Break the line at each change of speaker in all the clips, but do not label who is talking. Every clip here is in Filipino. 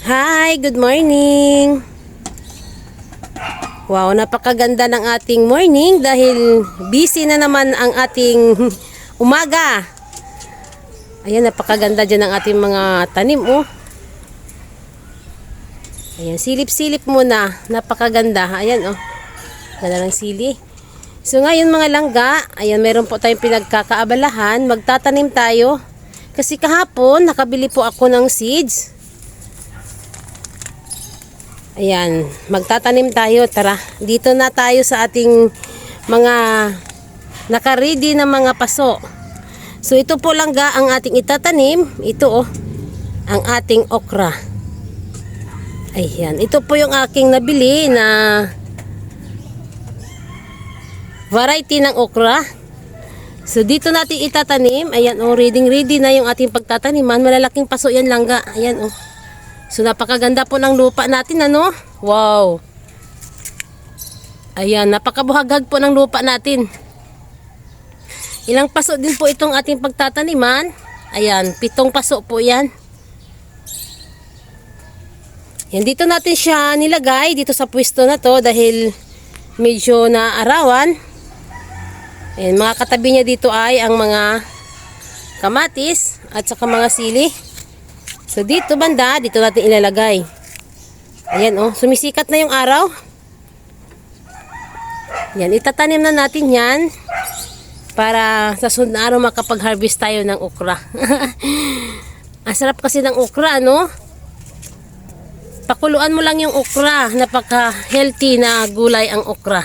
Hi, good morning. Wow, napakaganda ng ating morning dahil busy na naman ang ating umaga. Ayan, napakaganda dyan ng ating mga tanim, oh. Ayan, silip-silip muna. Napakaganda. Ayan, oh. Ganda ng sili. So, ngayon mga langga, ayan, meron po tayong pinagkakaabalahan. Magtatanim tayo. Kasi kahapon, nakabili po ako ng seeds. Ayan, magtatanim tayo. Tara, dito na tayo sa ating mga naka-ready na mga paso. So ito po langga ang ating itatanim. Ito oh, ang ating okra. Ayan, ito po yung aking nabili na variety ng okra. So dito natin itatanim. Ayan oh, ready na yung ating pagtataniman. Malalaking paso yan langga. Ayan oh. So napakaganda po ng lupa natin, ano? Wow. Ayan, napakabuhaghag po ng lupa natin. Ilang paso din po itong ating pagtataniman. Ayan, 7 paso po yan. Yan, dito natin siya nilagay dito sa pwesto na to dahil medyo naarawan. Ayan, mga katabi niya dito ay ang mga kamatis at saka mga sili. So dito banda, dito natin ilalagay. Ayan oh, sumisikat na yung araw. Yan, itatanim na natin yan para sa sunod na araw makapag-harvest tayo ng okra. Ang sarap kasi ng okra, ano? Pakuluan mo lang yung okra. Napaka-healthy na gulay ang okra.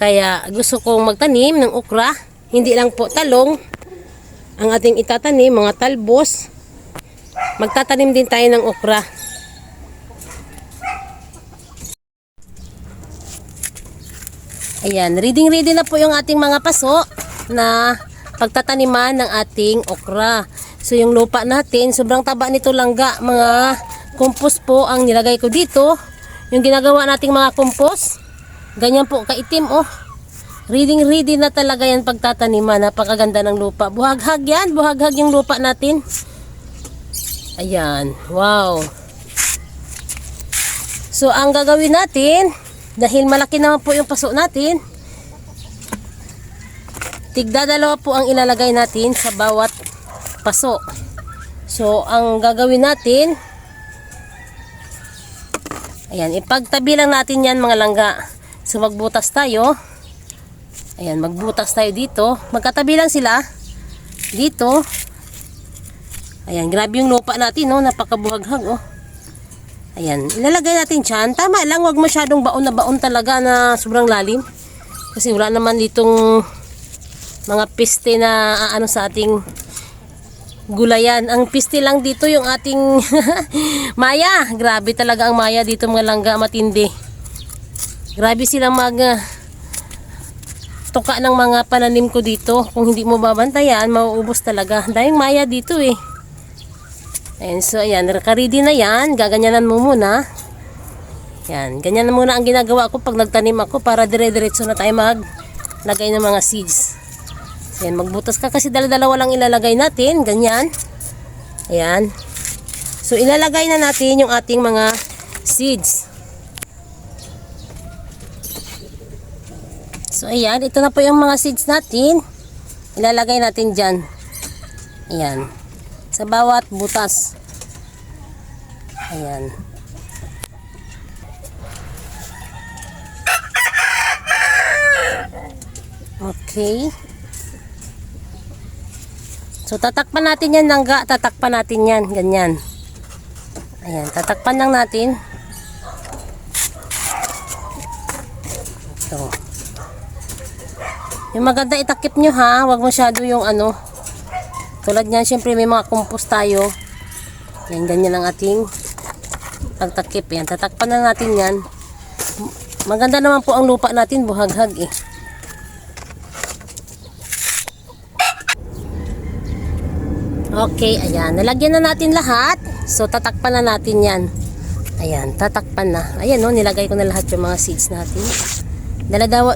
Kaya gusto kong magtanim ng okra. Hindi lang po talong ang ating itatanim, mga talbos. Magtatanim din tayo ng okra. Ayan, ready na po yung ating mga paso na pagtataniman ng ating okra. So yung lupa natin, sobrang taba nito langga. Mga compost po ang nilagay ko dito. Yung ginagawa nating mga compost, ganyan po kaitim oh. Ready na talaga yan pagtataniman. Napakaganda ng lupa. Buhaghag yan, buhaghag yung lupa natin. Ayan, wow. So ang gagawin natin, dahil malaki naman po yung paso natin, tigdadalawa po ang ilalagay natin sa bawat paso. So ang gagawin natin, ayan, ipagtabi lang natin yan mga langga. So magbutas tayo. Ayan, magbutas tayo dito. Magkatabi lang sila dito. Ayan, grabe yung lupa natin, no? Napakabuhaghag, oh. Ayan, ilalagay natin dyan. Tama lang, wag masyadong baon na baon talaga na sobrang lalim. Kasi wala naman ditong mga piste na ano sa ating gulayan. Ang piste lang dito yung ating maya. Grabe talaga ang maya dito mga langga, matindi. Grabe silang tuka ng mga pananim ko dito. Kung hindi mo babantayan, mauubos talaga. Dahil maya dito eh. Ayan, so ayan, naka-ready na yan. Gaganyanan mo muna. Yan, ganyan na muna ang ginagawa ko pag nagtanim ako para dire-diretso na tayo maglagay ng mga seeds. So, ayan, magbutas ka kasi dalawa lang ilalagay natin. Ganyan. Ayan. So ilalagay na natin yung ating mga seeds. So ayan, ito na po yung mga seeds natin. Ilalagay natin dyan. Ayan. Sa bawat butas. Ayan. Okay. So tatakpan natin yan langga, tatakpan natin yan, ganyan. Ayan, tatakpan lang natin. Ito. Yung maganda itakip nyo ha, wag masyado yung ano. Tulad niyan, syempre may mga compost tayo. Yan, ganyan ang ating pagtakip. Yan, tatakpan na natin yan. Maganda naman po ang lupa natin, buhaghag eh. Okay, ayan. Nalagyan na natin lahat. So, tatakpan na natin yan. Ayan, tatakpan na. Ayan, no, nilagay ko na lahat yung mga seeds natin.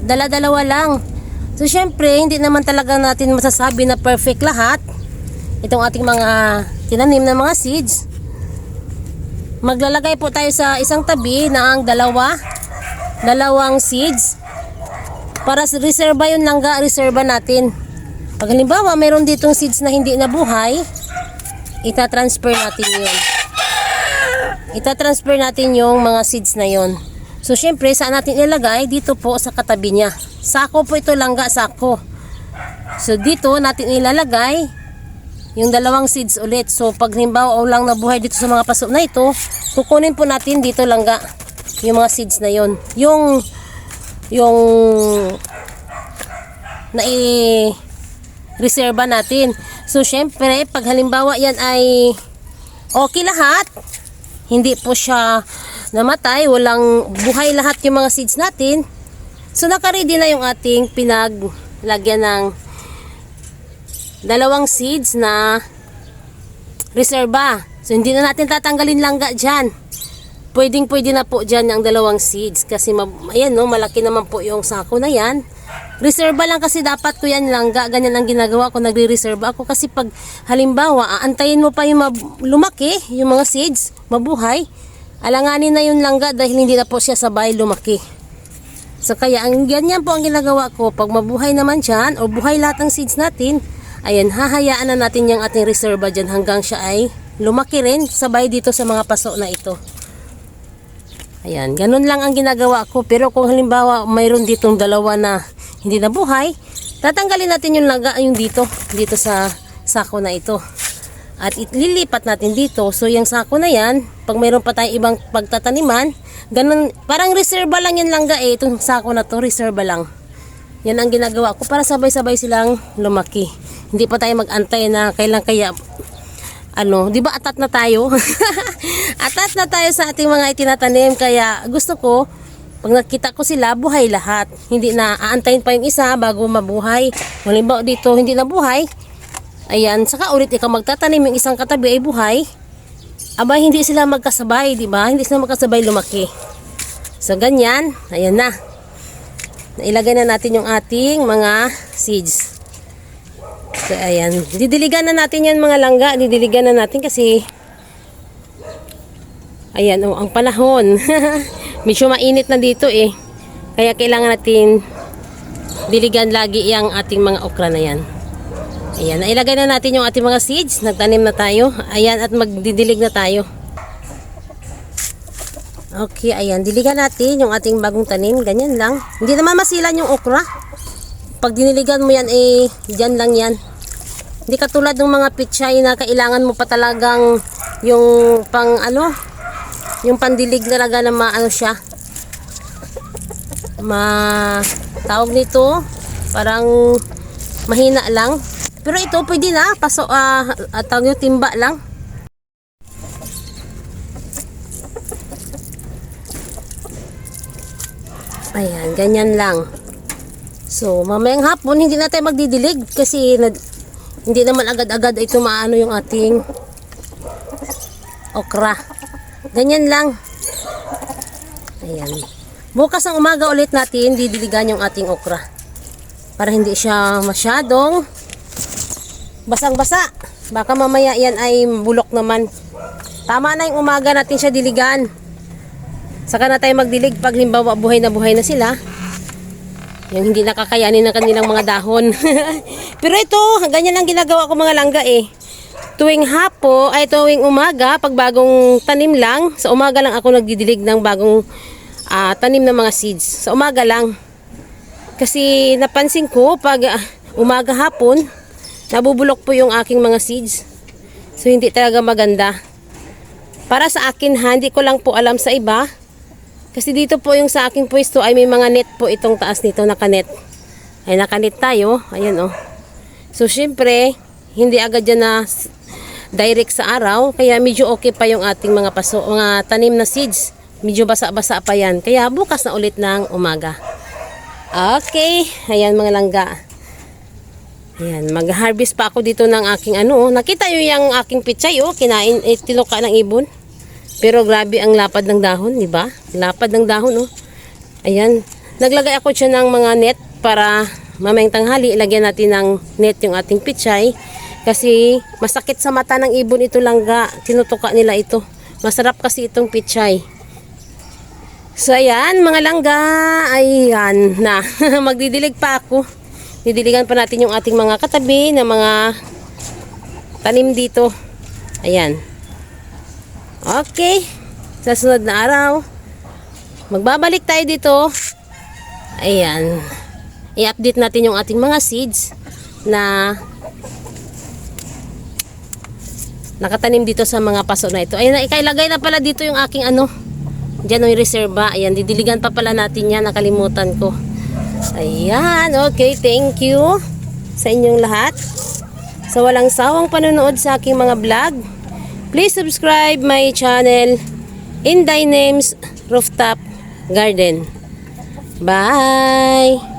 Dala-dalawa lang. So, syempre, hindi naman talaga natin masasabi na perfect lahat. Itong ating mga tinanim na mga seeds. maglalagay po tayo sa isang tabi ng dalawang seeds. Para sa reserva yung langga, reserva natin. Pag halimbawa, mayroon ditong seeds na hindi nabuhay, ita-transfer natin yun. Ita-transfer natin yung mga seeds na yun. So, syempre, saan natin ilagay? Dito po sa katabi niya. Sako po ito, langga, sako. So, dito natin ilalagay yung dalawang seeds ulit. So, pag halimbawa lang nabuhay dito sa mga paso na ito, kukunin po natin dito langga yung mga seeds na yun. Yung reserva natin. So, syempre, pag halimbawa yan ay okay lahat, hindi po siya namatay, walang buhay lahat yung mga seeds natin, so naka-ready na yung ating pinaglagyan ng dalawang seeds na reserva. So, hindi na natin tatanggalin langga dyan. Pwede na po dyan ang dalawang seeds kasi ayan, no, malaki naman po yung sako na yan. Reserva lang kasi dapat ko yan langga. Ganyan ang ginagawa ko, nagre-reserva ako kasi pag halimbawa aantayin mo pa yung lumaki, yung mga seeds mabuhay, alanganin na yung langga dahil hindi na po siya sabay lumaki. So kaya ganyan po ang ginagawa ko. Pag mabuhay naman dyan o buhay lahat ng seeds natin, ayan, hahayaan na natin yung ating reserva dyan hanggang siya ay lumaki rin sabay dito sa mga paso na ito. Ayan, ganun lang ang ginagawa ko. Pero kung halimbawa mayroon ditong dalawa na hindi nabuhay, tatanggalin natin yung langga yung dito sa sako na ito. At ililipat natin dito. So yung sako na yan, pag mayroon pa tayong ibang pagtataniman, ganun, parang reserva lang yung langga eh. Itong sako na to, reserva lang. Yan ang ginagawa ko para sabay-sabay silang lumaki. Hindi pa tayo mag-antay na kailan kaya di ba atat na tayo? Atat na tayo sa ating mga itinatanim, kaya gusto ko pag nakita ko sila buhay lahat. Hindi na aantayin pa yung isa bago mabuhay. Halimbawa dito hindi nabuhay, ayan, saka ulit ikaw magtatanim, yung isang katabi ay buhay. Aba, hindi sila magkasabay, di ba? Hindi sila magkasabay lumaki. So ganyan, ayan na. Nailagay na natin yung ating mga seeds. So, ayan. Didiligan na natin yan mga langga. Didiligan na natin kasi ayan, ang panahon. Medyo mainit na dito eh. Kaya kailangan natin diligan lagi yung ating mga okra na yan. Ayan, nailagay na natin yung ating mga seeds. Nagtanim na tayo. Ayan, at magdidilig na tayo. Okay, ayan. Diligan natin yung ating bagong tanim. Ganyan lang. Hindi naman masilan yung okra. Pag diniligan mo yan, dyan lang yan. Hindi katulad ng mga pichay na kailangan mo pa talagang yung yung pandilig talaga na siya. Tawag nito, parang mahina lang. Pero ito pwede na, tawag nyo, timba lang. Ayan, ganyan lang. So, mamayang hapon, hindi na tayo magdidilig kasi hindi naman agad-agad ito maano yung ating okra. Ganyan lang. Ayan. Bukas ng umaga ulit natin didiligan yung ating okra. Para hindi siya masyadong basang-basa. Baka mamaya yan ay bulok naman. Tama na yung umaga natin siya diligan. Saka na tayo magdilig pag limbawa buhay na sila. Yung hindi nakakayanin ng kanilang mga dahon. Pero ito, ganyan lang ginagawa ko mga langga eh. Tuwing umaga, pag bagong tanim lang, sa umaga lang ako nagdidilig ng bagong tanim ng mga seeds. Sa umaga lang. Kasi napansin ko, pag umaga hapon, nabubulok po yung aking mga seeds. So hindi talaga maganda. Para sa akin, hindi ko lang po alam sa iba. Kasi dito po yung sa aking pwesto ay may mga net po itong taas nito, nakanet. Ay nakanet tayo, ayan oh. So syempre, hindi agad yan na direct sa araw, kaya medyo okay pa yung ating mga tanim na seeds. Medyo basa-basa pa yan, kaya bukas na ulit ng umaga. Okay, ayan mga langga. Ayan, mag-harvest pa ako dito ng aking nakita nyo yung aking pichay kinain, tinuka ng ibon. Pero grabe ang lapad ng dahon, di ba? Lapad ng dahon, oh. Ayan. Naglagay ako siya ng mga net para mamayang tanghali, ilagyan natin ng net yung ating pichay. Kasi masakit sa mata ng ibon ito langga. Tinutuka nila ito. Masarap kasi itong pichay. So ayan mga langga, ayan na. Magdidilig pa ako. Didiligan pa natin yung ating mga katabi na mga tanim dito. Ayan. Okay. Sa sunod na araw, magbabalik tayo dito. Ayan. I-update natin yung ating mga seeds na nakatanim dito sa mga paso na ito. Ayan, ikailagay na pala dito yung aking dyan yung reserva. Ayan, didiligan pa pala natin yan. Nakalimutan ko. Ayan, okay. Thank you sa inyong lahat. Sa walang sawang panonood sa aking mga vlog. Please subscribe my channel, Inday Names Rooftop Garden. Bye!